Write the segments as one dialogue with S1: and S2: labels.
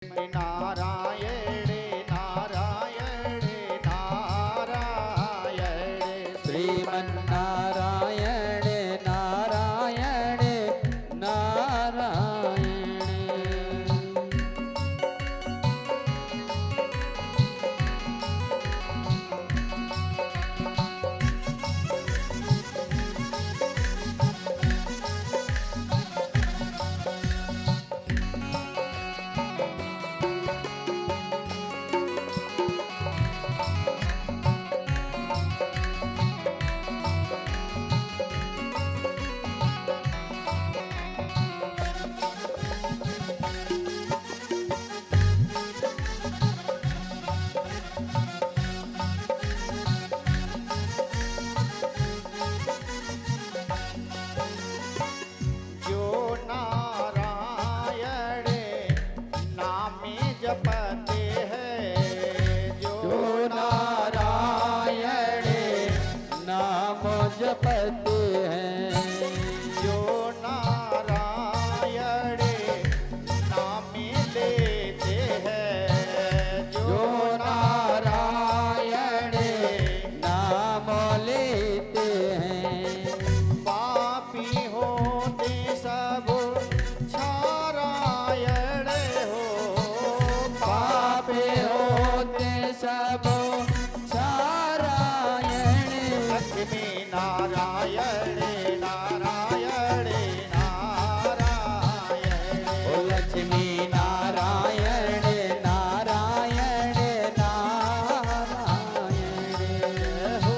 S1: नारायण नारायण नारायण
S2: श्रीमन्नारायण नारायण नारायण।
S1: जो नारायण नामे जपते हैं
S2: जो नारायण नाम जपते हैं
S1: जो नारायण नामे लेते हैं
S2: जो नारायण नाम लेते हैं
S1: पापी होते सब छारायण हो
S2: पापे होते सब नारायण।
S1: लक्ष्मी नारायण नारायण नारायण
S2: ओ लक्ष्मी नारायण नारायण नारायण।
S1: हो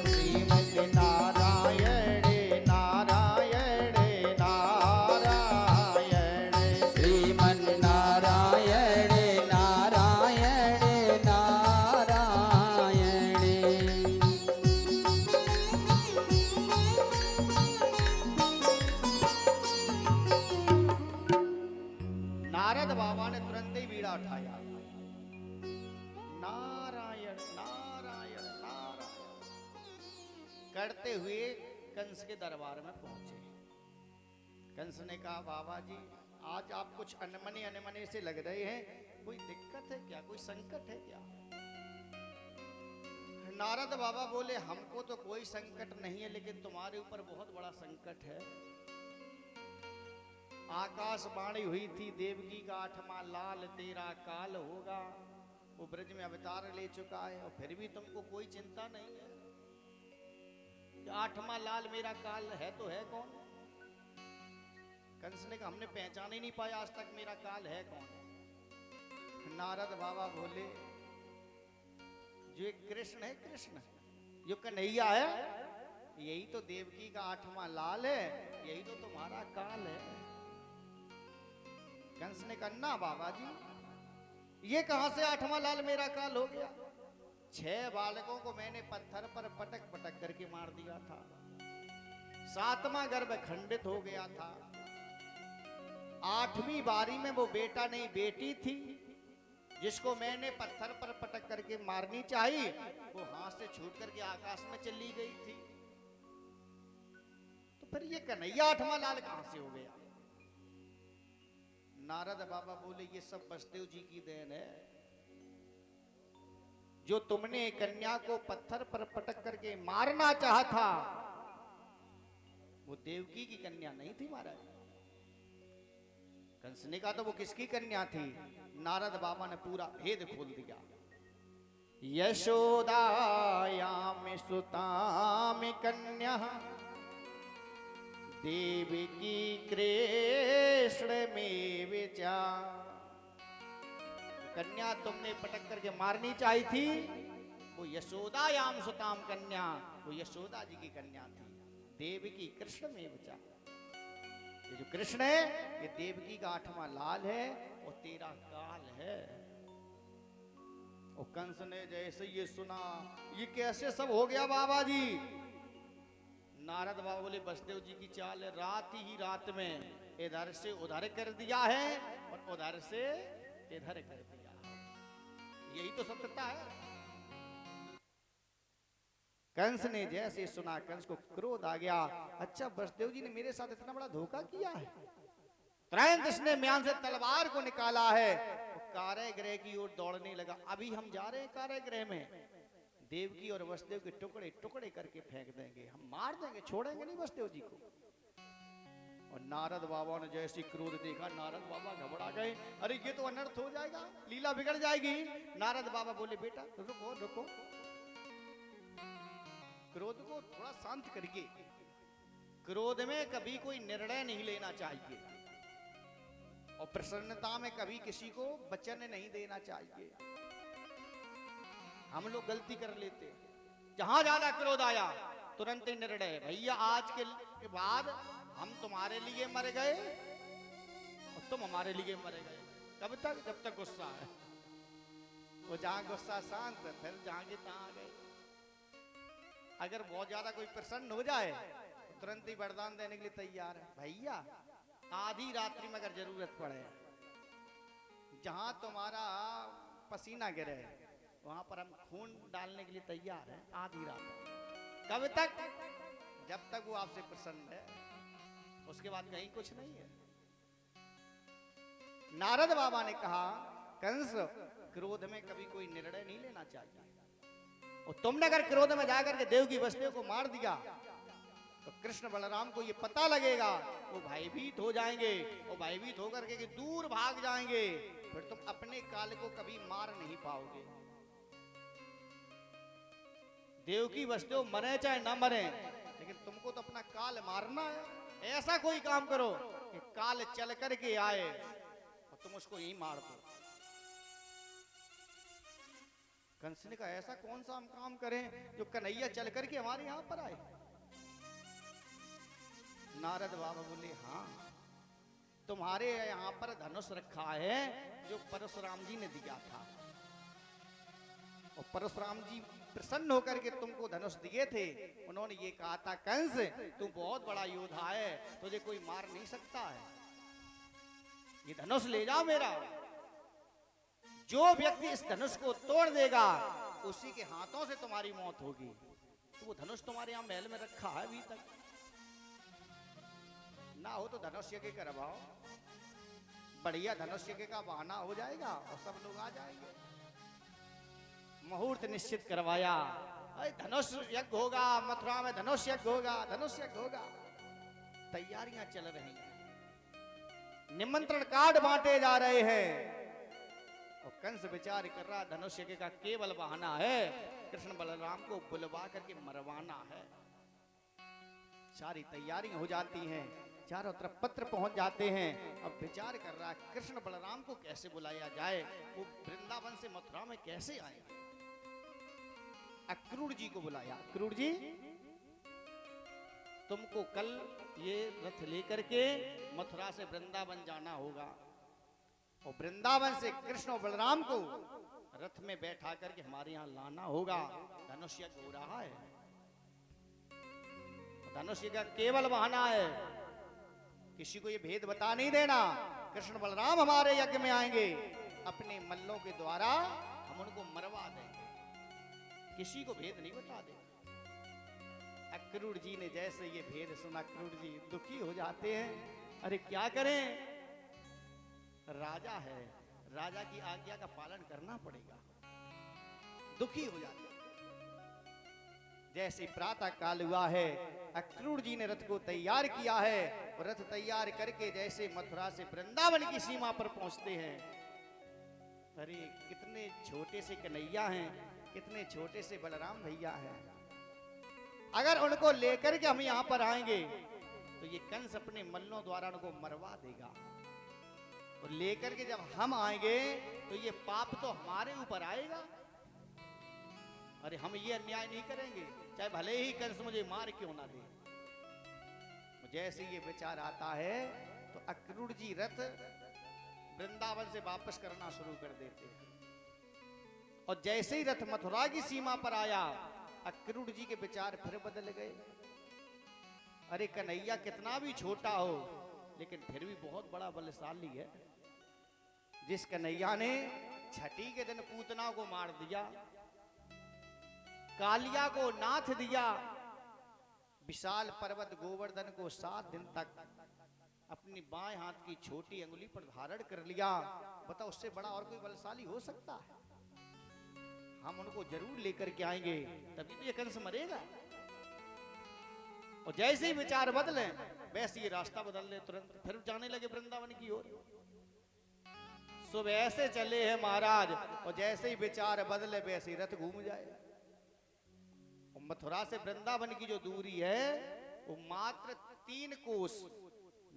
S1: श्रीमद् नारायण नारायण नारायण
S2: श्रीमन्नारायण नारायण नारायण।
S1: नारद बाबा ने तुरंत ही बीड़ा उठाया नारायण नारायण नारायण करते हुए कंस के दरबार में पहुंचे। कंस ने कहा बाबा जी आज आप कुछ अनमने अनमने से लग रहे हैं, कोई दिक्कत है क्या, कोई संकट है क्या? नारद बाबा बोले हमको तो कोई संकट नहीं है, लेकिन तुम्हारे ऊपर बहुत बड़ा संकट है। आकाशवाणी हुई थी देवकी का 8वां लाल तेरा काल होगा, वो ब्रज में अवतार ले चुका है और फिर भी तुमको कोई चिंता नहीं है। 8वां लाल मेरा काल है तो है कौन? कंस ने कहा हमने पहचान ही नहीं पाया आज तक मेरा काल है कौन। नारद बाबा बोले जो एक कृष्ण है, कृष्ण जो कन्हैया है, यही तो देवकी का 8वां लाल है, यही तो तुम्हारा काल है। कंस ने कहा ना बाबा जी ये कहां से 8वां लाल मेरा काल हो गया? 6 बालकों को मैंने पत्थर पर पटक पटक करके मार दिया था, 7वां गर्भ खंडित हो गया था, 8वीं बारी में वो बेटा नहीं बेटी थी जिसको मैंने पत्थर पर पटक करके मारनी चाहिए, वो हाथ से छूट करके आकाश में चली गई थी। तो फिर ये कन्हैया 8वां लाल कहां से हो गया? नारद बाबा बोले ये सब बसदेव जी की देन है। जो तुमने कन्या को पत्थर पर पटक करके मारना चाहा था वो देवकी की कन्या नहीं थी महाराज। कंस ने कहा तो वो किसकी कन्या थी? नारद बाबा ने पूरा भेद खोल दिया। यशोदायाम सुताम कन्या देवकी कृष्ण में विचार कन्या तुमने पटक करके मारनी चाहिए थी, वो यशोदायाम सुताम कन्या, वो यशोदा जी की कन्या थी। देवकी कृष्ण में बचा, ये जो कृष्ण है ये देवकी का 8वां लाल है और 13 काल है। और कंस ने जैसे ये सुना, ये कैसे सब हो गया बाबा जी? नारद बाबा बोले वसुदेव जी की चाल है, रात ही रात में इधर से उधर कर दिया है और उधर से इधर कर दिया, यही तो सत्यता है। कंस ने जैसे सुना, कंस को क्रोध आ गया, अच्छा वसुदेव जी ने मेरे साथ इतना बड़ा धोखा किया है। तुरंत इसने म्यान से तलवार को निकाला है, कारागृह की ओर दौड़ने लगा। अभी हम जा रहे हैं कारागृह में, देवकी और वसुदेव के टुकड़े टुकड़े करके फेंक देंगे, हम मार देंगे, छोड़ेंगे नहीं वसुदेव जी को। और नारद बाबा ने जैसे क्रोध देखा, नारद बाबा घबरा गए, अरे ये तो अनर्थ हो जाएगा, लीला बिगड़ जाएगी। नारद बाबा बोले बेटा रुको रुको, क्रोध को थोड़ा शांत करिए। क्रोध में कभी कोई निर्णय नहीं लेना चाहिए और प्रसन्नता में कभी किसी को वचन नहीं देना चाहिए। हम लोग गलती कर लेते, जहां ज्यादा क्रोध आया तुरंत ही निर्णय, भैया आज के बाद हम तुम्हारे लिए मर गए और तुम हमारे लिए मर गए। कब तक? जब तक गुस्सा है। वो जहां गुस्सा शांत, फिर जहां की तहां गए। अगर बहुत ज्यादा कोई प्रसन्न हो जाए तो तुरंत ही वरदान देने के लिए तैयार है, भैया आधी रात्रि में अगर जरूरत पड़े, जहां तुम्हारा पसीना गिरे वहां पर हम खून डालने के लिए तैयार हैं, आधी रात। कब तक? जब तक वो आपसे प्रसन्न है, उसके बाद कहीं कुछ नहीं है। नारद बाबा ने कहा कंस, क्रोध में कभी कोई निर्णय नहीं लेना चाहिए, और तुमने अगर क्रोध में जाकर के देव की वसुदेव को मार दिया तो कृष्ण बलराम को ये पता लगेगा, वो भयभीत हो जाएंगे, और भयभीत होकर के दूर भाग जाएंगे, फिर तुम अपने काल को कभी मार नहीं पाओगे। देव की वसुदेव मरे चाहे ना मरे, लेकिन तुमको तो अपना काल मारना है। ऐसा कोई काम करो कि काल चल करके आए और तुम उसको यही मार दो। कंस ने कहा ऐसा कौन सा हम काम करें जो कन्हैया चल करके हमारे यहां पर आए? नारद बाबा बोले हाँ, तुम्हारे यहां पर धनुष रखा है जो परशुराम जी ने दिया था, और परशुराम जी प्रसन्न होकर के तुमको धनुष दिए थे। उन्होंने ये कहा था कंस तू बहुत बड़ा योद्धा है, तुझे कोई मार नहीं सकता है, ये धनुष ले जाओ मेरा। जो व्यक्ति इस धनुष को तोड़ देगा उसी के हाथों से तुम्हारी मौत होगी। तो वो धनुष तुम्हारे यहां महल में रखा है अभी तक, ना हो तो धनुष यज्ञ करवाओ, बढ़िया धनुष यज्ञ का बहाना हो जाएगा और सब लोग आ जाएंगे। मुहूर्त निश्चित करवाया, धनुष यज्ञ होगा, मथुरा में धनुष यज्ञ होगा, धनुष यज्ञ होगा। तैयारियां चल रही हैं, निमंत्रण कार्ड बांटे जा रहे हैं, और कंस विचार कर रहा धनुष यज्ञ का केवल बहाना है कृष्ण बलराम को बुलवा करके मरवाना है। सारी तैयारियां हो जाती हैं, चारों तरफ पत्र पहुंच जाते हैं। अब विचार कर रहा है कृष्ण बलराम को कैसे बुलाया जाए, वो वृंदावन से मथुरा में कैसे आए। अक्रूर जी को बुलाया, अक्रूर जी तुमको कल ये रथ लेकर के मथुरा से वृंदावन जाना होगा, और वृंदावन से कृष्ण और बलराम को रथ में बैठा करके हमारे यहाँ लाना होगा। धनुष यज्ञ हो रहा है, धनुष यज्ञ का केवल बहाना है, किसी को ये भेद बता नहीं देना। कृष्ण बलराम हमारे यज्ञ में आएंगे, अपने मल्लों के द्वारा हम उनको मरवा देंगे, किसी को भेद नहीं बता दे। अक्रूर जी ने जैसे ये भेद सुना, अक्रूर जी दुखी हो जाते हैं, अरे क्या करें, राजा है, राजा की आज्ञा का पालन करना पड़ेगा, दुखी हो जाते हैं। जैसे प्रातः काल हुआ है, अक्रूर जी ने रथ को तैयार किया है, और रथ तैयार करके जैसे मथुरा से वृंदावन की सीमा पर पहुंचते हैं, अरे कितने छोटे से कन्हैया हैं, कितने छोटे से बलराम भैया हैं। अगर उनको लेकर के हम यहां पर आएंगे तो ये कंस अपने मल्लों द्वारा उनको मरवा देगा। और लेकर के जब हम आएंगे तो ये पाप तो हमारे ऊपर आएगा। अरे हम ये अन्याय नहीं करेंगे, चाहे भले ही कंस मुझे मार क्यों ना दे। जैसे ये विचार आता है तो अक्रूर जी रथ वृंदावन से वापस करना शुरू कर देते हैं। और जैसे ही रथ मथुरा की सीमा पर आया, अक्रूर जी के विचार फिर बदल गए। अरे कन्हैया कितना भी छोटा हो लेकिन फिर भी बहुत बड़ा बलशाली है। जिस कन्हैया ने छठी के दिन पूतना को मार दिया, कालिया को नाथ दिया, विशाल पर्वत गोवर्धन को 7 दिन तक अपनी बाएं हाथ की छोटी अंगुली पर धारण कर लिया, बताओ उससे बड़ा और कोई बलशाली हो सकता है? हम उनको जरूर लेकर के आएंगे, तभी तो ये कंस मरेगा। और जैसे ही विचार बदले वैसे ही रास्ता बदल ले, तुरंत फिर जाने लगे वृंदावन की ओर। सुबह ऐसे चले हैं महाराज, और जैसे ही विचार बदले वैसे ही रथ घूम जाए। और मथुरा से वृंदावन की जो दूरी है वो मात्र 3 कोस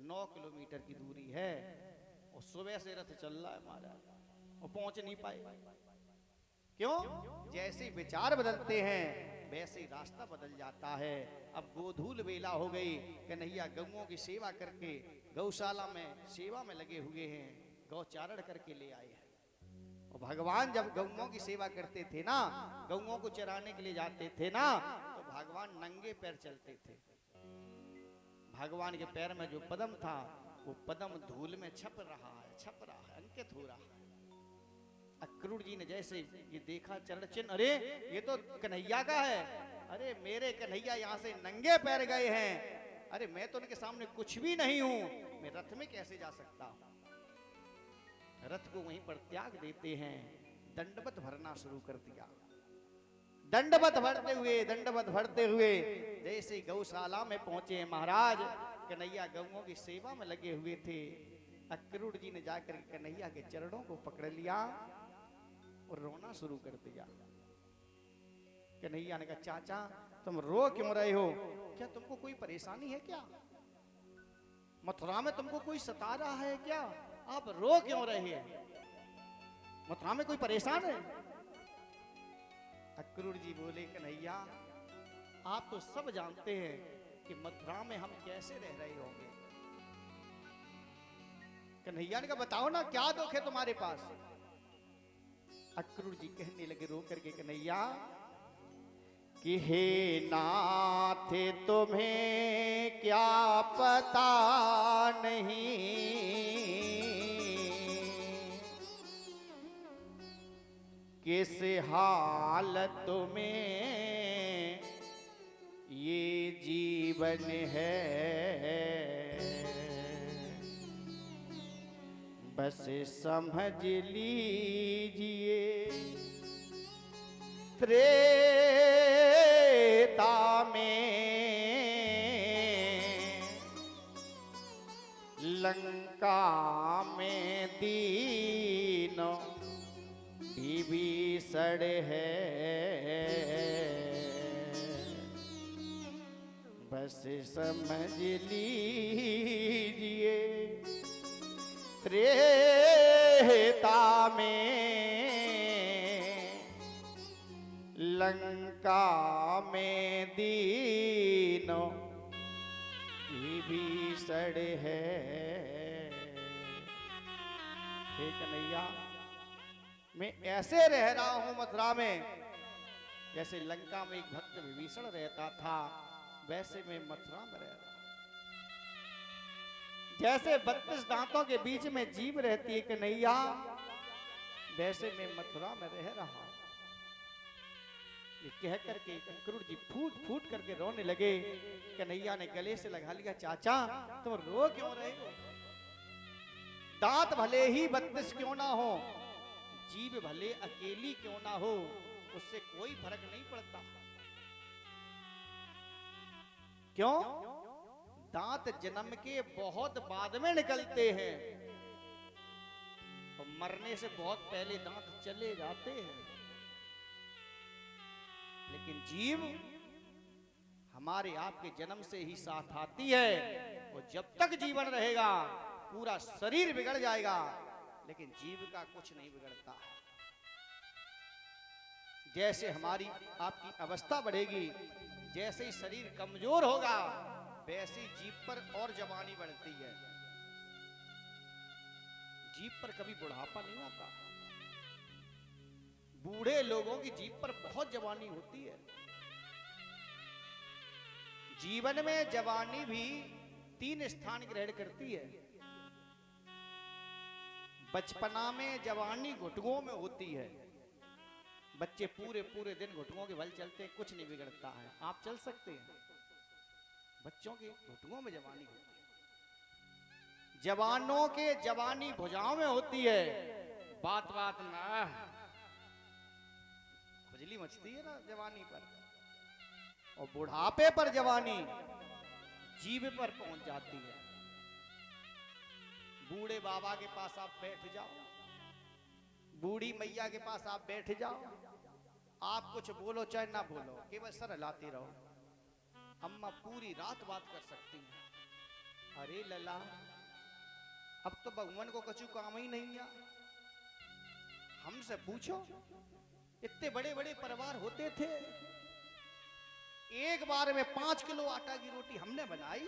S1: 9 किलोमीटर की दूरी है। और सुबह से रथ चल रहा है महाराज, और पहुंच नहीं पाए। क्यों? जैसे ही विचार बदलते हैं वैसे ही रास्ता बदल जाता है। अब गोधूल बेला हो गई, कन्हैया गौओं की सेवा करके गौशाला में सेवा में लगे हुए हैं, गौचारण करके ले आए हैं। और भगवान जब गौओं की सेवा करते थे ना, गौओं को चराने के लिए जाते थे ना, तो भगवान नंगे पैर चलते थे। भगवान के पैर में जो पदम था वो पदम धूल में छप रहा है, अंकित हो रहा है। अक्रूर जी ने जैसे ये देखा चरण चिन्ह, अरे ये तो कन्हैया का है। अरे मेरे कन्हैया यहाँ से नंगे पैर गए हैं, अरे मैं तो उनके सामने कुछ भी नहीं हूं, मैं रथ में कैसे जा सकता हूं? रथ को वहीं पर त्याग देते हैं, दंडवत भरना शुरू कर दिया। दंडवत भरते हुए जैसे गौशाला में पहुंचे महाराज, कन्हैया गौओं की सेवा में लगे हुए थे। अक्रूर जी ने जाकर कन्हैया के चरणों को पकड़ लिया और रोना शुरू कर दिया। कन्हैया ने कहा, चाचा तुम रो क्यों रहे हो? क्या तुमको कोई परेशानी है क्या? मथुरा में तुमको कोई सता रहा है क्या? आप रो क्यों रहे हैं? मथुरा में कोई परेशान है? अक्रूर जी बोले, कन्हैया आप तो सब जानते हैं कि मथुरा में हम कैसे रह रहे होंगे। कन्हैया ने कहा, बताओ ना क्या दुख है तुम्हारे पास? अक्रूर जी कहने लगे रो करके, कन्हैया कि हे नाथ तुम्हें क्या पता नहीं, किस हालत में ये जीवन है, बस समझ लीजिए त्रेता में लंका में दीनों विभीषण है, बस समझ लीजिए त्रेता में लंका में दीनों विभीषण है। हे कन्हैया मैं ऐसे रह रहा हूं मथुरा में जैसे लंका में एक भक्त विभीषण रहता था, वैसे मैं मथुरा में रह रहा हूं। जैसे 32 दांतों के बीच में जीभ रहती है कन्हैया, वैसे मैं मथुरा में रह रहा हूं। ये कह करके अक्रूर जी फूट फूट करके रोने लगे। कन्हैया ने गले से लगा लिया, चाचा तुम रो क्यों रहे हो? दांत भले ही 32 क्यों ना हो, जीभ भले अकेली क्यों ना हो, उससे कोई फर्क नहीं पड़ता। क्यों? दांत जन्म के बहुत बाद में निकलते हैं और मरने से बहुत पहले दांत चले जाते हैं, लेकिन जीभ हमारे आपके जन्म से ही साथ आती है और जब तक जीवन रहेगा पूरा शरीर बिगड़ जाएगा, लेकिन जीव का कुछ नहीं बिगड़ता। जैसे हमारी आपकी अवस्था बढ़ेगी, जैसे ही शरीर कमजोर होगा, वैसे ही जीभ पर और जवानी बढ़ती है। जीभ पर कभी बुढ़ापा नहीं आता। बूढ़े लोगों की जीभ पर बहुत जवानी होती है। जीवन में जवानी भी 3 स्थान ग्रहण करती है। बचपना में जवानी घुटनों में होती है। बच्चे पूरे पूरे दिन घुटनों के बल चलते हैं, कुछ नहीं बिगड़ता है। आप चल सकते हैं, बच्चों के घुटनों में जवानी होती है। जवानों के जवानी भुजाओं में होती है। बात बात में खुजली मचती है ना जवानी पर, और बुढ़ापे पर जवानी जीभ पर पहुंच जाती है। बूढ़े बाबा के पास आप बैठ जाओ, बूढ़ी मैया के पास आप बैठ जाओ, आप कुछ बोलो चाहे ना बोलो, केवल सर हिलाते रहो। अम्मा पूरी रात बात कर सकती हैं। अरे लला, अब तो भगवान को कछु काम ही नहीं है। हमसे पूछो, इतने बड़े बड़े परिवार होते थे, एक बार में 5 किलो आटा की रोटी हमने बनाई।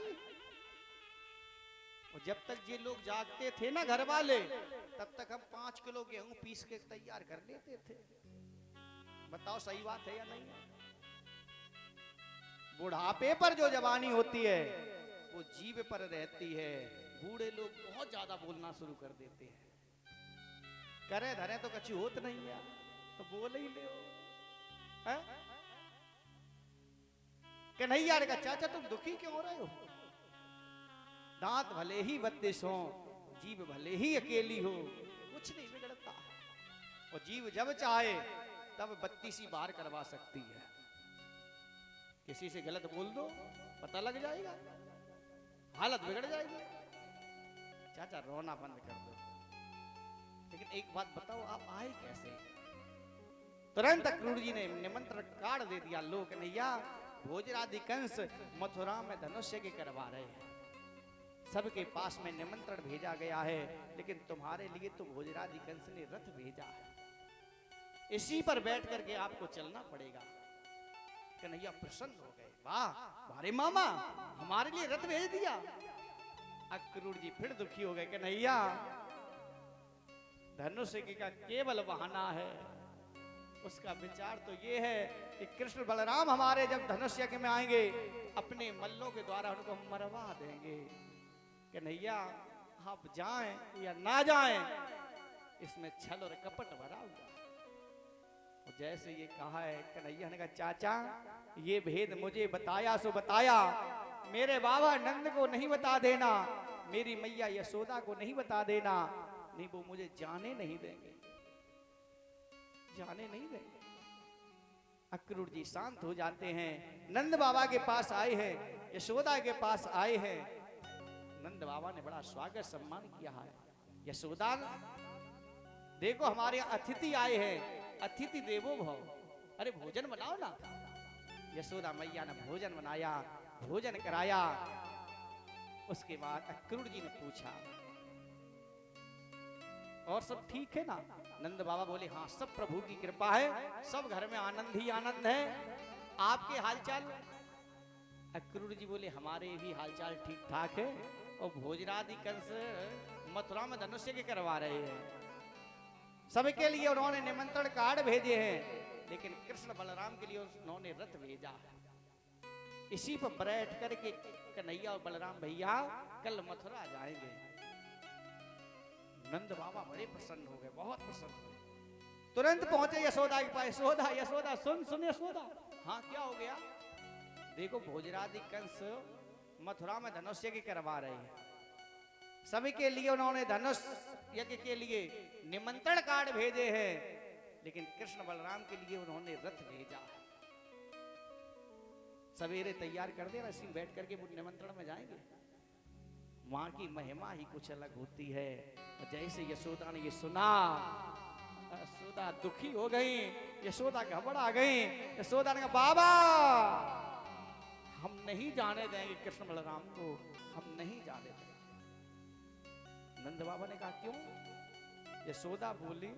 S1: और जब तक ये लोग जागते थे ना घर वाले, तब तक हम 5 किलो गेहूं पीस के तैयार कर लेते थे। बताओ सही बात है या नहीं है? बुढ़ापे पर जो जवानी होती है वो जीभ पर रहती है। बूढ़े लोग बहुत ज्यादा बोलना शुरू कर देते हैं। करे धरे तो कछु होत नहीं है, तो बोल ही ले। कन्हैया ने कहा, चाचा तुम दुखी क्यों हो रहे हो? दांत भले ही 32 हो, जीभ भले ही अकेली हो, कुछ नहीं बिगड़ता। और जीभ जब चाहे तब 32 बार करवा सकती है। किसी से गलत बोल दो, पता लग जाएगा, हालत बिगड़ जाएगी। चाचा रोना बंद कर दो। लेकिन एक बात बताओ, आप आए कैसे? तुरंत अक्रूर जी ने निमंत्रण कार्ड दे दिया। लो कन्हैया, भोजरादि कंस मथुरा में धनुष्य के करवा रहे हैं। सबके पास में निमंत्रण भेजा गया है, लेकिन तुम्हारे लिए तो भोजरादि कंस ने रथ भेजा है। इसी पर बैठ करके आपको चलना पड़ेगा। कन्हैया प्रसन्न हो गए। वाह हमारे मामा, हमारे लिए रथ भेज दिया। अक्रूर जी फिर दुखी हो गए। कन्हैया, धनुष्य का केवल बहाना है। उसका विचार तो ये है कि कृष्ण बलराम हमारे जब धनुष्य में आएंगे, अपने मल्लों के द्वारा उनको मरवा देंगे। कन्हैया, आप जाएं या ना जाएं, इसमें छल और कपट भरा हुआ। जैसे ये कहा है, कन्हैया ने कहा, चाचा ये भेद मुझे बताया सो बताया, मेरे बाबा नंद को नहीं बता देना, मेरी मैया यशोदा को नहीं बता देना, नहीं वो मुझे जाने नहीं देंगे, जाने नहीं देंगे। अक्रूर जी शांत हो जाते हैं। नंद बाबा के पास आए हैं, यशोदा के पास आए हैं। नंद बाबा ने बड़ा स्वागत सम्मान किया है। यशोदा, देखो हमारे अतिथि आए हैं, अतिथि देवो भव, अरे भोजन बनाओ ना। यशोदा मैया ने भोजन बनाया, भोजन कराया। उसके बाद अक्रूर जी ने पूछा, और सब ठीक है ना? नंद बाबा बोले, हाँ सब प्रभु की कृपा है, सब घर में आनंद ही आनंद है। आपके हालचाल? अक्रूर जी बोले, हमारे भी हालचाल ठीक ठाक है। और भोजरादि कंस मथुरा में धनुष्य के करवा रहे हैं। सबके लिए उन्होंने निमंत्रण कार्ड भेजे हैं, लेकिन कृष्ण बलराम के लिए उन्होंने रथ भेजा। इसी पर बैठ करके कन्हैया और बलराम भैया कल मथुरा जाएंगे। नंद बाबा बड़े प्रसन्न हो गए, बहुत प्रसन्न हो गए। तुरंत पहुंचे यशोदा के पास। यशोदा, यशोदा सुन सुन यशोदा। हाँ क्या हो गया? देखो भोजरादि कंस मथुरा में धनुष्य यज्ञ करवा रहे हैं। सभी के लिए उन्होंने धनुष यज्ञ के लिए निमंत्रण कार्ड भेजे हैं, लेकिन कृष्ण बलराम के लिए उन्होंने रथ भेजा है। सवेरे तैयार कर देना, इसी बैठ करके वो निमंत्रण में जाएंगे। वहां की महिमा ही कुछ अलग होती है। और जैसे यशोदा ने ये सुना, यशोदा दुखी हो गई, यशोदा घबरा गई। यशोदा ने कहा, बाबा हम नहीं जाने देंगे कृष्ण बलराम को, हम नहीं जाने देंगे। नंद बाबा ने कहा क्यों? यशोदा बोली,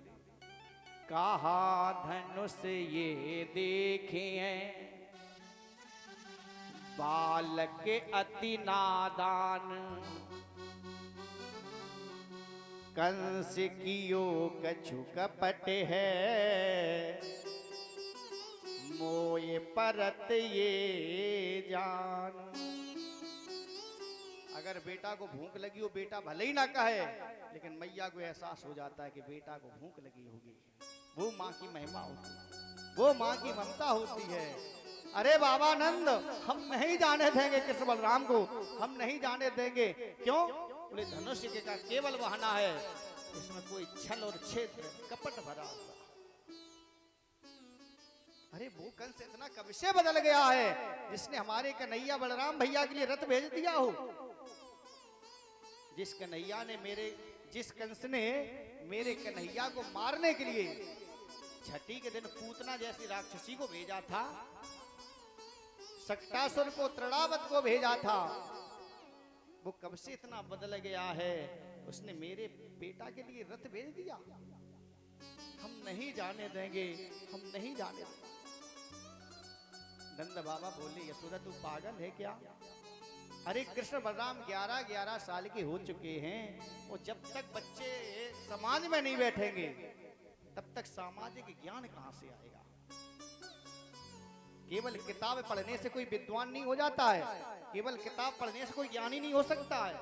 S1: कहा धनुष ये देखे हैं बालक अति नादान, कंस कियो कछु कपट है मोये परत ये जान। अगर बेटा को भूख लगी हो, बेटा भले ही ना कहे, लेकिन मैया को एहसास हो जाता है कि बेटा को भूख लगी होगी। वो माँ की महिमा होती है, वो माँ की ममता होती है। अरे बाबा नंद, हम नहीं जाने देंगे कृष्ण बलराम को, हम नहीं जाने देंगे। क्यों? बोले धनुष का केवल बहाना है, इसमें कोई छल और छेद कपट भरा हुआ। अरे वो कंस इतना कब से बदल गया है, जिसने हमारे कन्हैया बलराम भैया के लिए रथ भेज दिया हो। जिस कंस ने मेरे कन्हैया को मारने के लिए छठी के दिन पूतना जैसी राक्षसी को भेजा था, सक्टासुर को, तृणावत को भेजा था, वो कब से इतना बदल गया है। उसने मेरे बेटा के लिए रथ भेज दिया। हम नहीं जाने देंगे, हम नहीं जाने देंगे। नंद बाबा बोले, यशोदा तू पागल है क्या? अरे कृष्ण बलराम 11-11 साल के हो चुके हैं, और जब तक बच्चे समाज में नहीं बैठेंगे तब तक सामाजिक ज्ञान कहां से आएगा? केवल किताब पढ़ने से कोई विद्वान नहीं हो जाता है, केवल किताब पढ़ने से कोई ज्ञानी नहीं हो सकता है।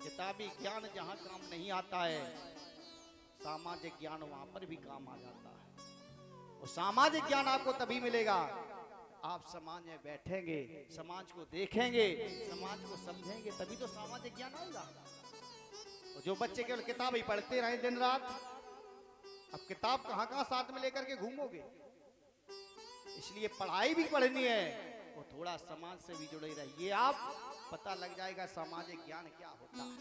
S1: किताबी ज्ञान जहां काम नहीं आता है, सामाजिक ज्ञान वहां पर भी काम आ जाता है। और सामाजिक ज्ञान आपको तभी मिलेगा, आप समाज में बैठेंगे, समाज को देखेंगे, समाज को समझेंगे, तभी तो सामाजिक ज्ञान आएगा। और जो बच्चे केवल किताब ही पढ़ते रहे दिन रात, अब किताब कहां साथ में लेकर के घूमोगे? इसलिए पढ़ाई भी पढ़नी है, और थोड़ा समाज से भी जुड़े रहिए, आप पता लग जाएगा सामाजिक ज्ञान क्या होता है।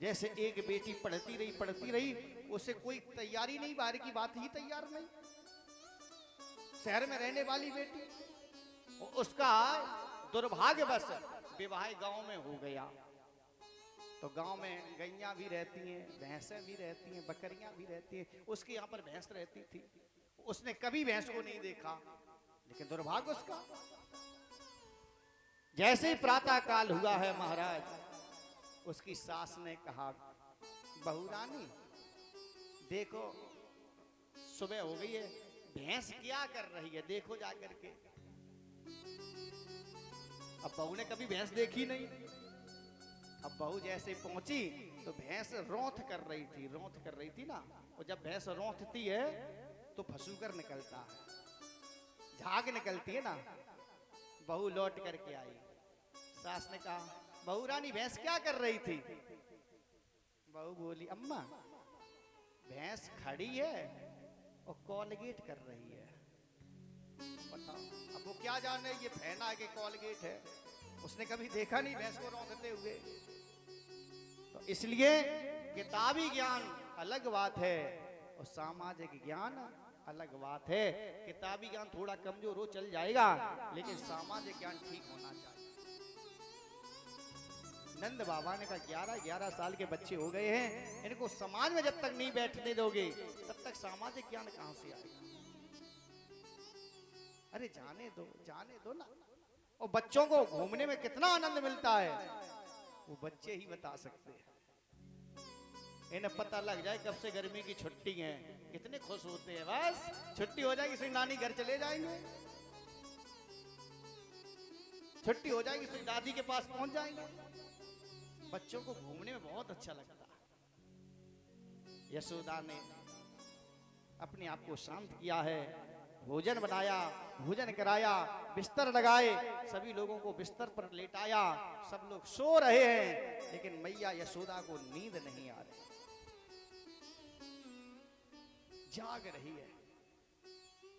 S1: जैसे एक बेटी पढ़ती रही, उसे कोई तैयारी नहीं, बाहर की बात ही तैयार नहीं। शहर में रहने वाली बेटी, उसका दुर्भाग्यवश विवाह गांव में हो गया, तो गांव में गैया भी रहती हैं, भैंसें भी रहती हैं, बकरियां भी रहती हैं। उसके यहाँ पर भैंस रहती थी, उसने कभी भैंस को नहीं देखा, लेकिन दुर्भाग्य उसका। जैसे ही प्रातः काल हुआ है महाराज, उसकी सास ने कहा, बहू रानी देखो सुबह हो गई है, भैंस क्या कर रही है, देखो जा करके। अब बहू ने कभी भैंस देखी नहीं। अब बहू जैसे पहुंची तो भैंस रोंथ कर रही थी ना, और जब भैंस रोंथती है तो फसूकर निकलता है, झाग निकलती है ना। बहू लौट करके आई, सास ने कहा, बहू रानी भैंस क्या कर रही थी? बहू बोली, अम्मा भैंस खड़ी है और कॉलगेट कर रही है। बताओ, अब वो क्या जाने ये फैना के कॉलगेट है, उसने कभी देखा नहीं भैंस को रौंदते हुए। तो इसलिए किताबी ज्ञान अलग बात है और सामाजिक ज्ञान अलग बात है। किताबी ज्ञान थोड़ा कमजोर हो चल जाएगा, लेकिन सामाजिक ज्ञान ठीक होना चाहिए। नंद बाबा ने कहा 11-11 साल के बच्चे हो गए हैं, इनको समाज में जब तक नहीं बैठने दोगे तब तक सामाजिक ज्ञान कहां से आएगा? अरे जाने दो ना। और बच्चों को घूमने में कितना आनंद मिलता है वो बच्चे ही बता सकते हैं। इन्हें पता लग जाए कब से गर्मी की छुट्टी है, कितने खुश होते हैं। बस छुट्टी हो जाएगी फिर नानी घर चले जाएंगे, छुट्टी हो जाएगी फिर दादी के पास पहुंच जाएंगे। बच्चों को घूमने में बहुत अच्छा लगता है। यशोदा ने अपने आप को शांत किया है, भोजन बनाया, भोजन कराया, बिस्तर लगाए, सभी लोगों को बिस्तर पर लेटाया। सब लोग सो रहे हैं, लेकिन मैया यशोदा को नींद नहीं आ रही, जाग रही है।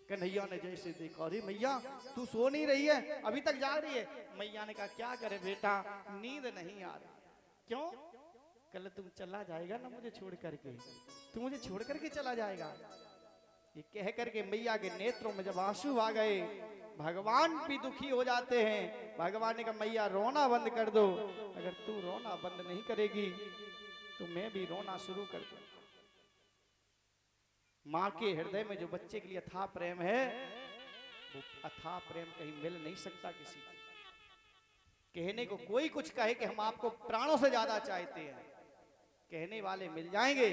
S1: कन्हैया ने जैसे देखा, अरे मैया तू सो नहीं रही है, अभी तक जाग रही है। मैया ने कहा क्या करे बेटा, नींद नहीं आ रही। क्यों? कल तुम चला जाएगा ना मुझे छोड़ करके, तू मुझे छोड़ करके चला जाएगा। ये कह करके मैया के नेत्रों में जब आंसू आ गए, भगवान भी दुखी हो जाते हैं। भगवान ने कहा मैया रोना बंद कर दो, अगर तू रोना बंद नहीं करेगी तो मैं भी रोना शुरू कर दूंगा। माँ के हृदय में जो बच्चे के लिए अथाह प्रेम है, वो अथाह प्रेम कहीं मिल नहीं सकता किसी को। कहने को कोई कुछ कहे कि हम आपको प्राणों से ज्यादा चाहते हैं, कहने वाले मिल जाएंगे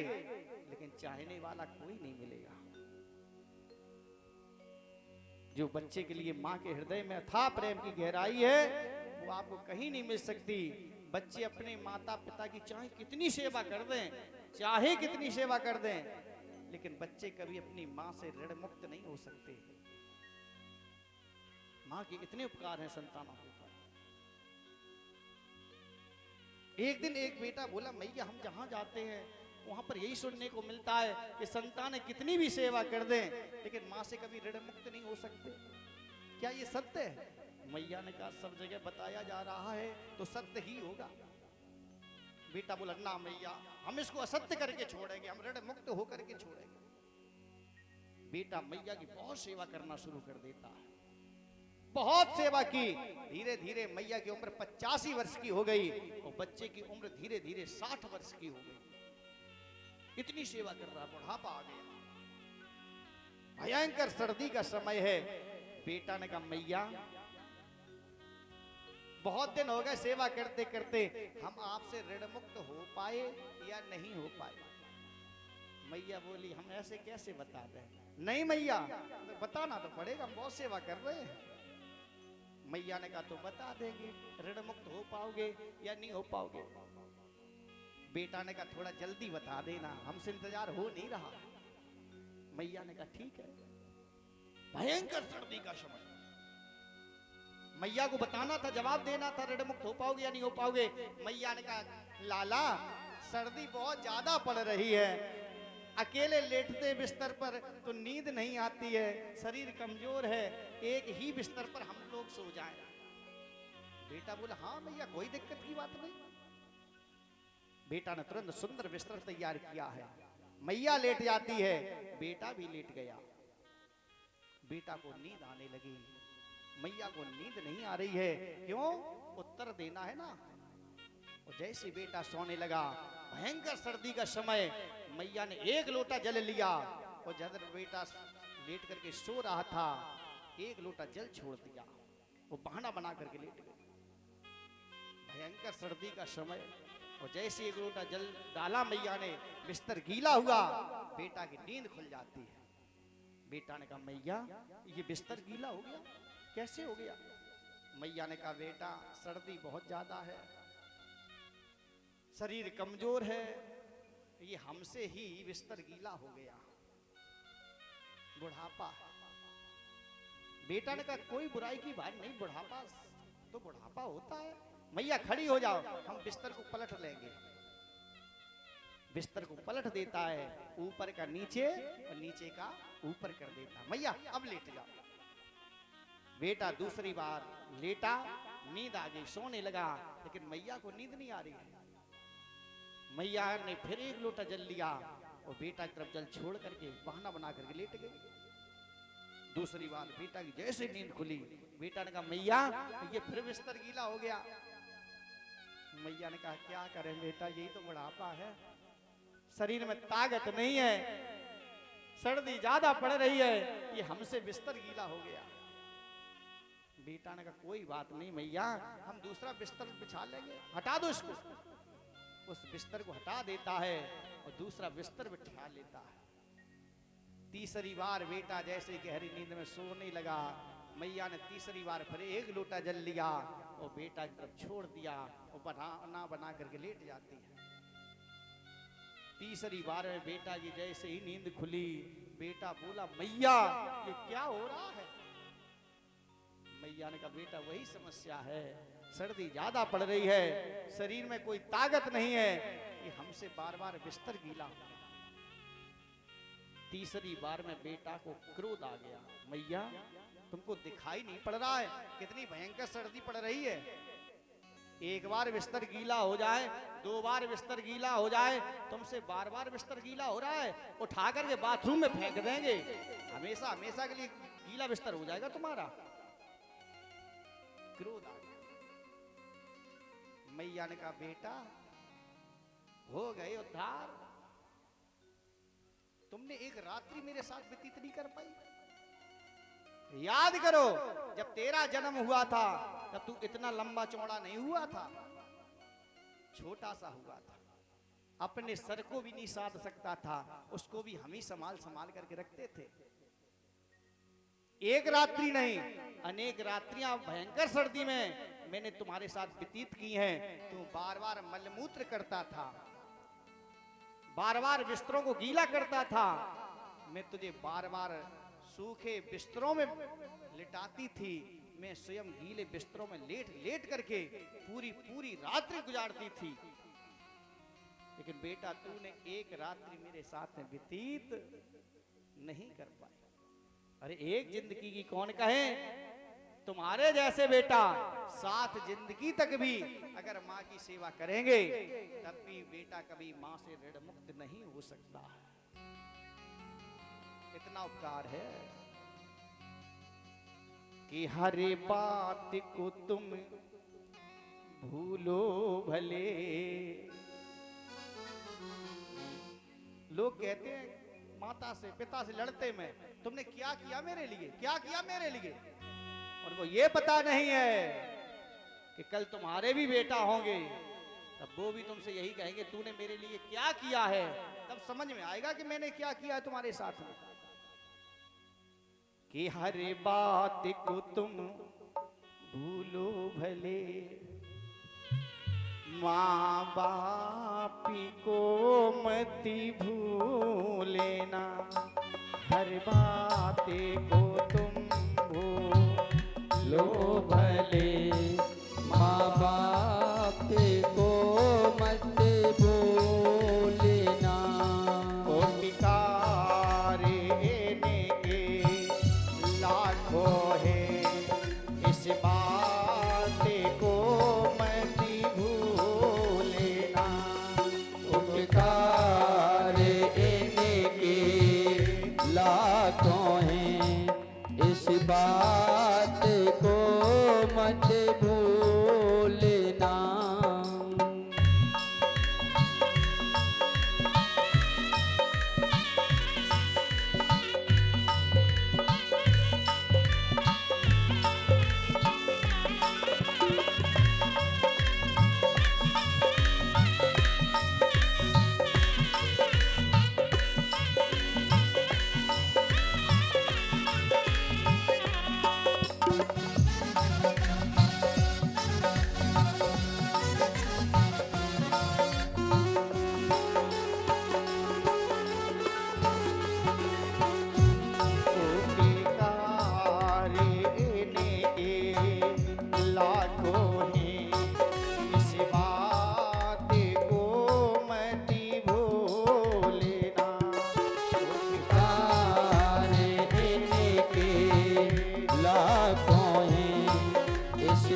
S1: लेकिन चाहने वाला कोई नहीं मिलेगा। जो बच्चे के लिए माँ के हृदय में अथाह प्रेम की गहराई है, वो आपको कहीं नहीं मिल सकती। बच्चे अपने माता पिता की चाहे कितनी सेवा कर दें, चाहे कितनी सेवा कर दें, लेकिन बच्चे कभी अपनी माँ से ऋण मुक्त नहीं हो सकते। माँ के इतने उपकार हैं संतानों के ऊपर। एक दिन एक बेटा बोला मैया हम जहां जाते हैं वहां पर यही सुनने को मिलता है कि संतानें कितनी भी सेवा कर दें लेकिन माँ से कभी ऋण मुक्त नहीं हो सकते, क्या ये सत्य है? मैया ने कहा सब जगह बताया जा रहा है तो सत्य ही होगा। बेटा बोला ना मैया हम इसको असत्य करके छोड़ेंगे, हम ऋण मुक्त होकर के छोड़ेंगे। बेटा मैया की बहुत सेवा करना शुरू कर देता है, बहुत सेवा की। धीरे धीरे मैया की उम्र 85 वर्ष की हो गई और बच्चे की उम्र धीरे धीरे 60 वर्ष की हो गई। इतनी सेवा कर रहा, बुढ़ापा आ गया, भयंकर सर्दी का समय है। बेटा ने कहा मैया बहुत दिन हो गए सेवा करते करते, हम आपसे ऋण मुक्त हो पाए या नहीं हो पाए? मैया बोली हम ऐसे कैसे बता दें? नहीं मैया तो बताना तो पड़ेगा, हम बहुत सेवा कर रहे हैं। मैया ने कहा तो बता देंगे, ऋण मुक्त हो पाओगे या नहीं हो पाओगे? बेटा ने कहा थोड़ा जल्दी बता देना, हमसे इंतजार हो नहीं रहा। मैया ने कहा ठीक है। भयंकर सर्दी का समय, मैया को बताना था, जवाब देना था, ऋण मुक्त हो पाओगे या नहीं हो पाओगे? मैया ने कहा लाला सर्दी बहुत ज्यादा पड़ रही है, अकेले लेटते बिस्तर पर तो नींद नहीं आती है, शरीर कमजोर है, एक ही बिस्तर पर हम लोग सो जाएं। बेटा बोला हाँ मैया कोई दिक्कत की बात नहीं। बेटा ने तुरंत सुंदर बिस्तर तैयार किया है, मैया लेट जाती है, बेटा भी लेट गया। बेटा को नींद आने लगी, मैया को नींद नहीं आ रही है, क्यों? उत्तर देना है ना। और जैसे बेटा सोने लगा, भयंकर सर्दी का समय, मैया ने एक लोटा जल लिया और जब बेटा लेट करके सो रहा था एक लोटा जल छोड़ दिया, वो बहाना बना करके लेट गई। भयंकर सर्दी का समय, और जैसे एक लोटा जल डाला मैया ने, बिस्तर गीला हुआ, बेटा की नींद खुल जाती है। बेटा ने कहा मैया ये बिस्तर गीला हो गया, कैसे हो गया? मैया ने कहा बेटा सर्दी बहुत ज्यादा है, शरीर कमजोर है, ये हमसे ही बिस्तर गीला हो गया, बुढ़ापा है। बेटा ने कहा कोई बुराई की बात नहीं, बुढ़ापा तो बुढ़ापा होता है। मैया खड़ी हो जाओ, हम बिस्तर को पलट लेंगे। बिस्तर को पलट देता है, ऊपर का नीचे और नीचे का ऊपर कर देता। मैया अब लेट जाओ। बेटा दूसरी बार लेटा, नींद आ गई, सोने लगा, लेकिन मैया को नींद नहीं आ रही है। मैया ने फिर एक लोटा जल लिया और बेटा की तरफ जल छोड़ करके बहाना बना करके लेट गई। दूसरी बार बेटा की जैसे नींद खुली, बेटा ने कहा मैया ये फिर बिस्तर गीला हो गया। मैया ने कहा क्या करें बेटा, यही तो बुढ़ापा है, शरीर में ताकत नहीं है, सर्दी ज्यादा पड़ रही है, ये हमसे बिस्तर गीला हो गया। बेटा ने कहा कोई बात नहीं मैया, हम दूसरा बिस्तर बिछा लेंगे, हटा दो इसको। उस बिस्तर को हटा देता है और दूसरा बिस्तर बिठा लेता है। तीसरी बार बेटा जैसे गहरी नींद में सोने लगा, मैया ने तीसरी बार फिर एक लोटा जल लिया और बेटा की तरफ छोड़ दिया और बहाना बना करके लेट जाती है। तीसरी बार में बेटा की जैसे ही नींद खुली, बेटा बोला मैया ये क्या हो रहा है? मैया ने कहा बेटा वही समस्या है, सर्दी ज्यादा पड़ रही है, शरीर में कोई ताकत नहीं है, ये हमसे बार बार बिस्तर गीला। तीसरी बार में बेटा को क्रोध आ गया, मैया तुमको दिखाई नहीं पड़ रहा है कितनी भयंकर सर्दी पड़ रही है? एक बार बिस्तर गीला हो जाए, 2 बार बिस्तर गीला हो जाए, तुमसे बार बार बिस्तर गीला हो रहा है, उठा करके बाथरूम में फेंक देंगे, हमेशा हमेशा के लिए गीला बिस्तर हो जाएगा तुम्हारा। क्रोध आ गया। मैया ने कहा बेटा हो गए उद्धार, तुमने एक रात्रि मेरे साथ व्यतीत नहीं कर पाई। याद करो जब तेरा जन्म हुआ था तब तू इतना लंबा चौड़ा नहीं हुआ था, छोटा सा हुआ था, अपने सर को भी नहीं साध सकता था, उसको भी हम ही संभाल संभाल करके रखते थे। एक रात्रि नहीं अनेक रात्रियां भयंकर सर्दी में मैंने तुम्हारे साथ व्यतीत की हैं। तू बार बार मलमूत्र करता था, बार बार बिस्तरों को गीला करता था, मैं तुझे बार बार सूखे बिस्तरों में लिटाती थी, मैं स्वयं गीले बिस्तरों में लेट लेट करके पूरी पूरी रात्रि गुजारती थी। लेकिन बेटा तूने एक रात्रि मेरे साथ में व्यतीत नहीं कर पाई। अरे एक जिंदगी की कौन कहे, तुम्हारे जैसे बेटा 7 जिंदगी तक भी अगर माँ की सेवा करेंगे तब भी बेटा कभी माँ से ऋण मुक्त नहीं हो सकता। इतना उपकार है कि हर बात को तुम भूलो भले। लोग कहते हैं माता से पिता से लड़ते में, तुमने क्या किया मेरे लिए, क्या किया मेरे लिए, और वो ये पता नहीं है कि कल तुम्हारे भी बेटा होंगे तब वो भी तुमसे यही कहेंगे तूने मेरे लिए क्या किया है। तब समझ में आएगा कि मैंने क्या किया है तुम्हारे साथ में। कि हर बात को तुम भूलो भले, माँ बाप को मत भूलेना, हर बात को तुम भूलो
S2: भले, माँ बाप को मत भूलना।
S1: ओ पिकारे ने लाखों है, इस बात को मत भूलना।
S2: उपकार इनके लाखों हैं, इस बात को मत भूलना।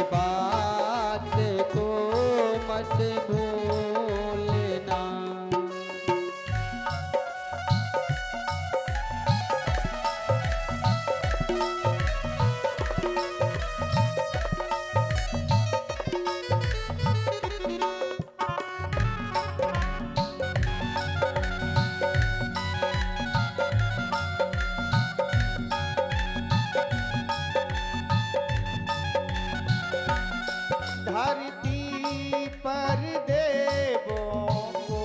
S2: बात को मत भूलना।
S1: धरती पर देवों को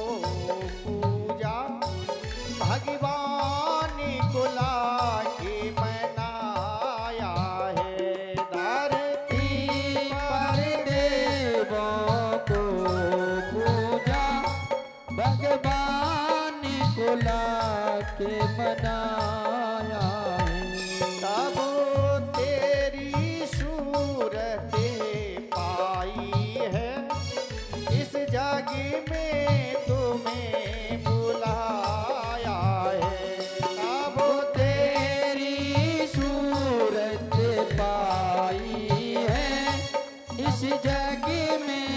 S1: पूजा, भगवान को लाके मनाया है। धरती
S2: पर देवों को पूजा, भगवान को लाके मनाया है।
S1: तब तेरी सूरत पाई है, इस जग में तुम्हें बुलाया है। तब
S2: तेरी सूरत पाई है, इस जग में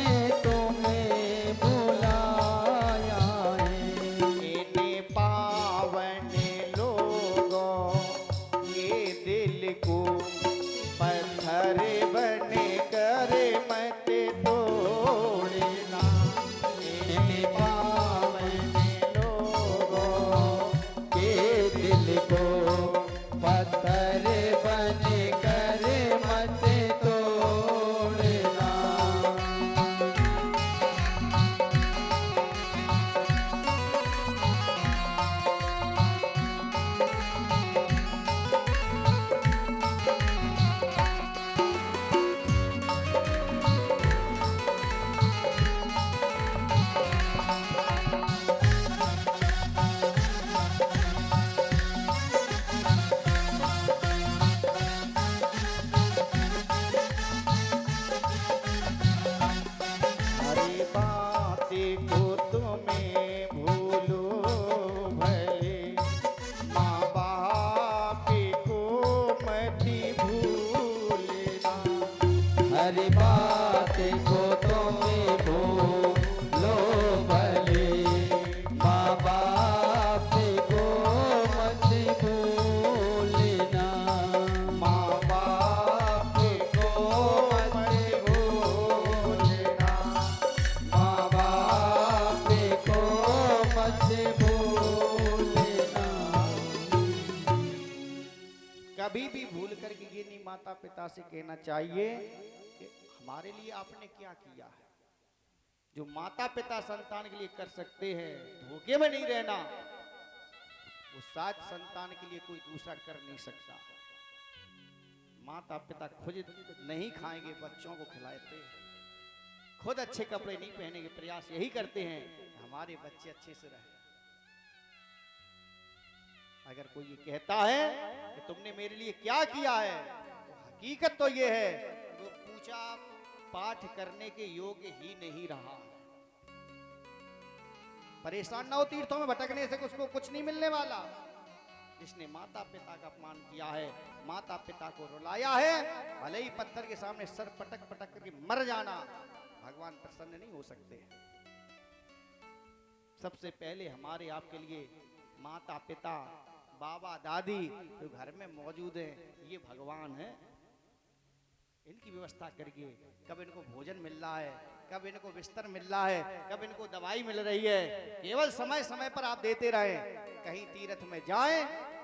S1: कभी भी भूल करके ये नहीं माता पिता से कहना चाहिए कि हमारे लिए आपने क्या किया है। जो माता पिता संतान के लिए कर सकते हैं, धोखे में नहीं रहना, वो शायद संतान के लिए कोई दूसरा कर नहीं सकता। माता पिता खुद नहीं खाएंगे, बच्चों को खिलाते हैं, खुद अच्छे कपड़े नहीं पहनेंगे, प्रयास यही करते हैं कि हमारे बच्चे अच्छे से रहें। अगर कोई ये कहता है कि तुमने मेरे लिए क्या किया है, तो हकीकत तो ये है वो पूजा पाठ करने के योग्य ही नहीं रहा। परेशान ना हो तीर्थों में भटकने से, उसको कुछ नहीं मिलने वाला। जिसने माता पिता का अपमान किया है, माता पिता को रुलाया है, भले ही पत्थर के सामने सर पटक पटक करके मर जाना, भगवान प्रसन्न नहीं हो सकते। सबसे पहले हमारे आपके लिए माता पिता, बाबा दादी जो घर में मौजूद हैं, ये भगवान है। इनकी व्यवस्था करिए। कब इनको भोजन मिल रहा है, कब इनको बिस्तर मिल रहा है, कब इनको दवाई मिल रही है, केवल समय समय पर आप देते रहें। कहीं तीर्थ में जाए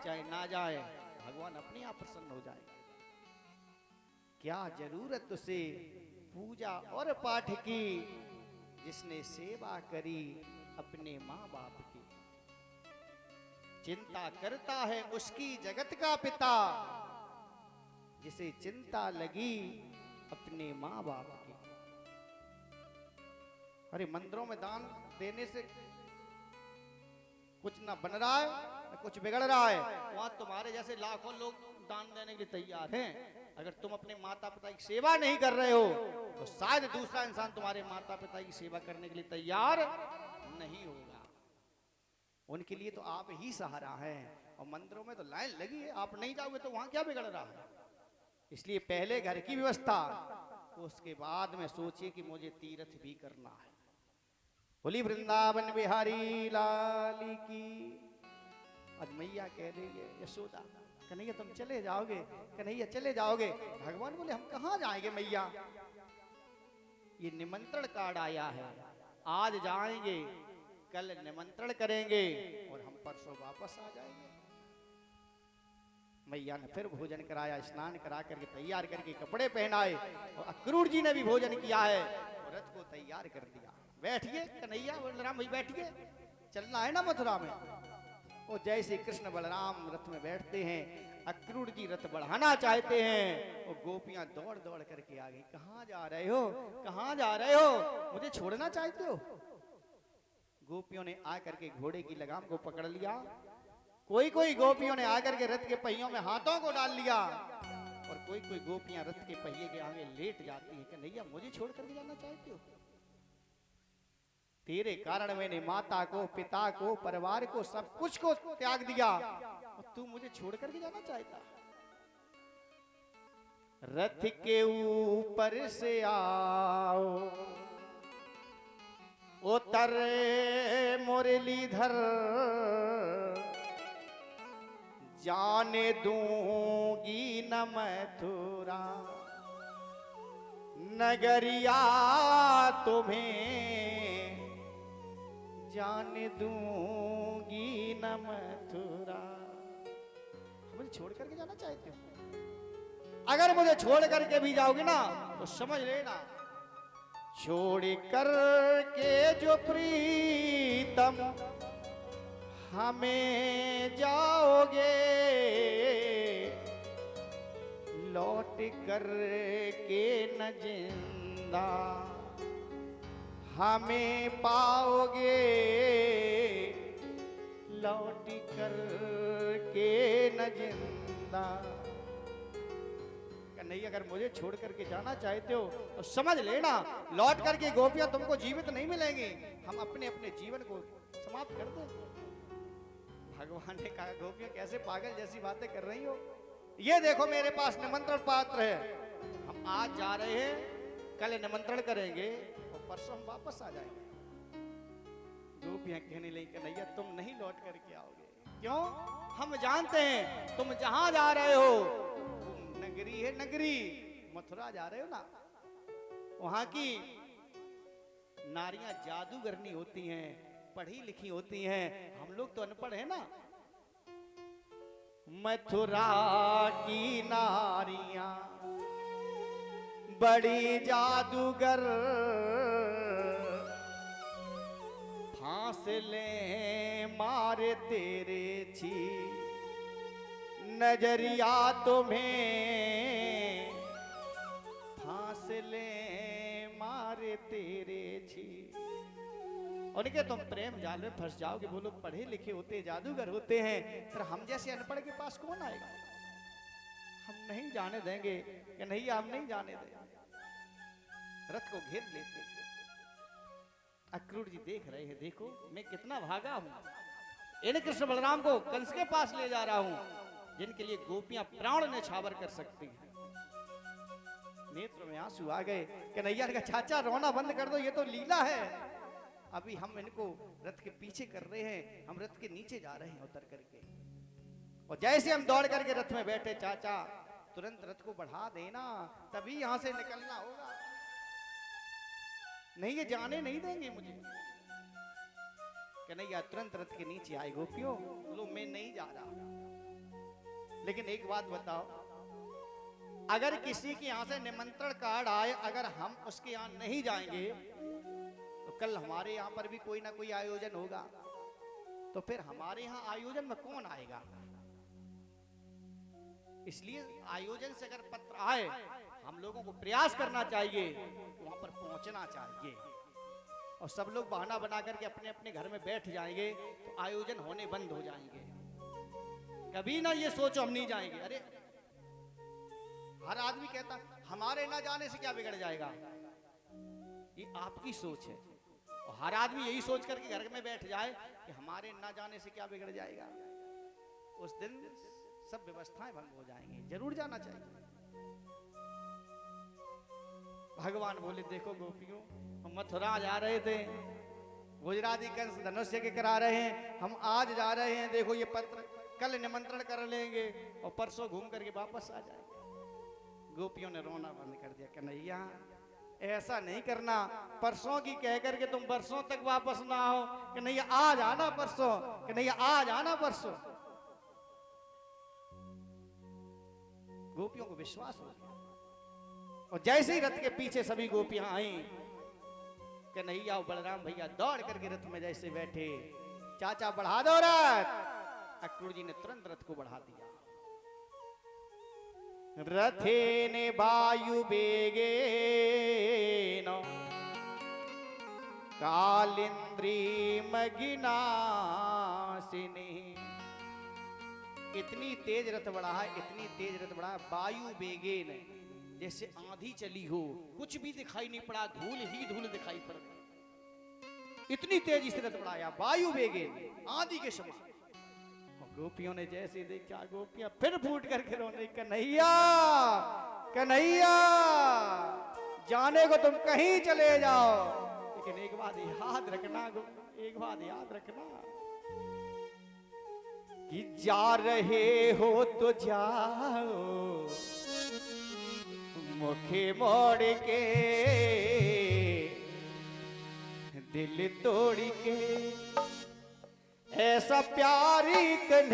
S1: चाहे ना जाए, भगवान अपने आप प्रसन्न हो जाएगा। क्या जरूरत उसे पूजा और पाठ की, जिसने सेवा करी अपने माँ बाप की। चिंता करता है उसकी जगत का पिता, जिसे चिंता लगी अपने माँ बाप की। अरे मंदिरों में दान देने से कुछ ना बन रहा है ना कुछ बिगड़ रहा है। वहां तुम्हारे जैसे लाखों लोग दान देने के लिए तैयार हैं। अगर तुम अपने माता पिता की सेवा नहीं कर रहे हो, तो शायद दूसरा इंसान तुम्हारे माता पिता की सेवा करने के लिए तैयार नहीं होगा। उनके लिए तो आप ही सहारा हैं। और मंदिरों में तो लाइन लगी है, आप नहीं जाओगे तो वहां क्या बिगड़ रहा है। इसलिए पहले घर की व्यवस्था, उसके बाद में सोचिए कि मुझे तीर्थ भी करना है। बोली वृंदावन बिहारी लाल की। आज मैया कह रही है यशोदा, कन्हैया तुम चले जाओगे, कन्हैया चले जाओगे। भगवान बोले हम कहाँ जाएंगे मैया, ये निमंत्रण कार्ड आया है, आज जाएंगे, कल निमंत्रण करेंगे और हम परसों वापस आ जाएंगे। मैया ने फिर भोजन कराया, स्नान करा करके तैयार करके कपड़े पहनाए, और अक्रूर जी ने भी भोजन किया है और रथ को तैयार कर दिया। बैठिए कन्हैया बलराम भाई बैठिए, चलना है ना मथुरा में। वो जैसे कृष्ण बलराम रथ में बैठते हैं, अक्रूर जी रथ बढ़ाना चाहते हैं, वो गोपियां दौड़ दौड़ करके आ गई। कहाँ जा रहे हो, कहाँ जा रहे हो, मुझे छोड़ना चाहते हो। गोपियों ने आकर के घोड़े की लगाम को पकड़ लिया, कोई कोई गोपियों ने आकर के रथ के पहियों में हाथों को डाल लिया, और कोई कोई गोपियां रथ के पहिए के आगे लेट जाती हैं। कन्हैया मुझे छोड़ करके जाना चाहते हो, तेरे कारण मैंने माता को, पिता को, परिवार को, सब कुछ को त्याग दिया, और तू मुझे छोड़ करके जाना चाहता। रथ के ऊपर से आओ, उतर मुरलीधर, जाने दूंगी न मथुरा नगरिया तुम्हें, जाने दूंगी न मथुरा। मुझे छोड़ करके जाना चाहते हो? अगर मुझे छोड़ करके भी जाओगे ना तो समझ लेना, छोड़ कर के जो प्रीतम हमें जाओगे, लौट कर के न जिंदा हमें पाओगे, लौट कर के न जिंदा। नहीं, अगर मुझे छोड़ करके जाना चाहते हो तो समझ लेना, लौट करके गोपियां तुमको जीवित नहीं मिलेंगी, हम अपने अपने जीवन को समाप्त कर देंगे। भगवान ने कहा गोपियां कैसे पागल जैसी बातें कर रही हो, ये देखो मेरे पास निमंत्रण पात्र है, हम आज जा रहे हैं, कल निमंत्रण करेंगे और परसों हम वापस आ जाएंगे। गोपियां कहने लगी कन्हैया तुम नहीं लौट करके आओगे, क्यों? हम जानते हैं तुम जहां जा रहे हो नगरी है, नगरी मथुरा जा रहे हो ना, वहां की नारियां जादूगरनी होती हैं, पढ़ी लिखी होती हैं, हम लोग तो अनपढ़ हैं ना। मथुरा की नारियां बड़ी जादूगर, फांस ले मारे तेरे छी, नजरिया तुम्हें फांस ले मारे तेरे छी। उनके तुम प्रेम जाल में फंस जाओगे। वो लोग पढ़े लिखे होते जादूगर होते हैं, फिर हम जैसे अनपढ़ के पास कौन आएगा? हम नहीं जाने देंगे कि नहीं, हम नहीं जाने देंगे। रथ को घेर लेते। अक्रूर जी देख रहे हैं, देखो मैं कितना भागा हूं। इन कृष्ण बलराम को कंस के पास ले जा रहा हूं, जिनके लिए गोपियां प्राण न्यौछावर कर सकती हैं। नेत्र में आंसू आ गए। कन्हैया ने कहा चाचा रोना बंद कर दो, ये तो लीला है। अभी हम इनको रथ के पीछे कर रहे हैं, हम रथ के नीचे जा रहे हैं उतर करके। और जैसे हम दौड़ करके रथ में बैठे, चाचा तुरंत रथ को बढ़ा देना, तभी यहां से निकलना होगा। नहीं ये जाने नहीं देंगे मुझे। कन्हैया तुरंत रथ के नीचे आए। गोपियों लो मैं नहीं जा रहा, लेकिन एक बात बताओ, अगर किसी के यहां से निमंत्रण कार्ड आए, अगर हम उसके यहां नहीं जाएंगे तो कल हमारे यहां पर भी कोई ना कोई आयोजन होगा, तो फिर हमारे यहां आयोजन में कौन आएगा? इसलिए आयोजन से अगर पत्र आए, हम लोगों को प्रयास करना चाहिए, वहां पर पहुंचना चाहिए। और सब लोग बहाना बना करके अपने अपने घर में बैठ जाएंगे तो आयोजन होने बंद हो जाएंगे। कभी ना ये सोचो हम नहीं जाएंगे। अरे हर आदमी कहता हमारे ना जाने से क्या बिगड़ जाएगा, ये आपकी सोच है। और हर आदमी यही सोच करके घर में बैठ जाए कि हमारे ना जाने से क्या बिगड़ जाएगा, उस दिन सब व्यवस्थाएं भंग हो जाएंगी। जरूर जाना चाहिए। भगवान बोले देखो गोपियों, हम मथुरा जा रहे थे, गुजराती कंस धनुष्य के करा रहे हैं, हम आज जा रहे हैं, देखो ये पत्र, कल निमंत्रण कर लेंगे और परसों घूम करके वापस आ जाएंगे। गोपियों ने रोना बंद कर दिया। कन्हैया ऐसा नहीं करना, परसों की कह करके तुम बरसों तक वापस ना हो। कन्हैया आज आना परसों, कन्हैया आज आना परसों। गोपियों को विश्वास हो गया। और जैसे ही रथ के पीछे सभी गोपियां आई, कन्हैया और बलराम भैया दौड़ करके रथ में जैसे बैठे, चाचा बढ़ा दो रथ। अक्रूर जी ने तुरंत रथ को बढ़ा दिया। रथेन वायु बेगेन कालिंद्री मगिनासिनी। इतनी तेज रथ बढ़ा है, इतनी तेज रथ बढ़ा है, वायु बेगेन, जैसे आंधी चली हो, कुछ भी दिखाई नहीं पड़ा, धूल ही धूल दिखाई पड़ गई। इतनी तेजी से रथ बढ़ाया, वायु बेगेन, आंधी के समान। गोपियों ने जैसे देखा, गोपियां फिर फूट करके रोने, कन्हैया कन्हैया जाने को तुम कहीं चले जाओ, लेकिन एक बात याद रखना, एक बात याद रखना कि जा रहे हो तो जाओ मुखे मोड़ के, दिल तोड़ के, ऐसा प्यारी कन्हैया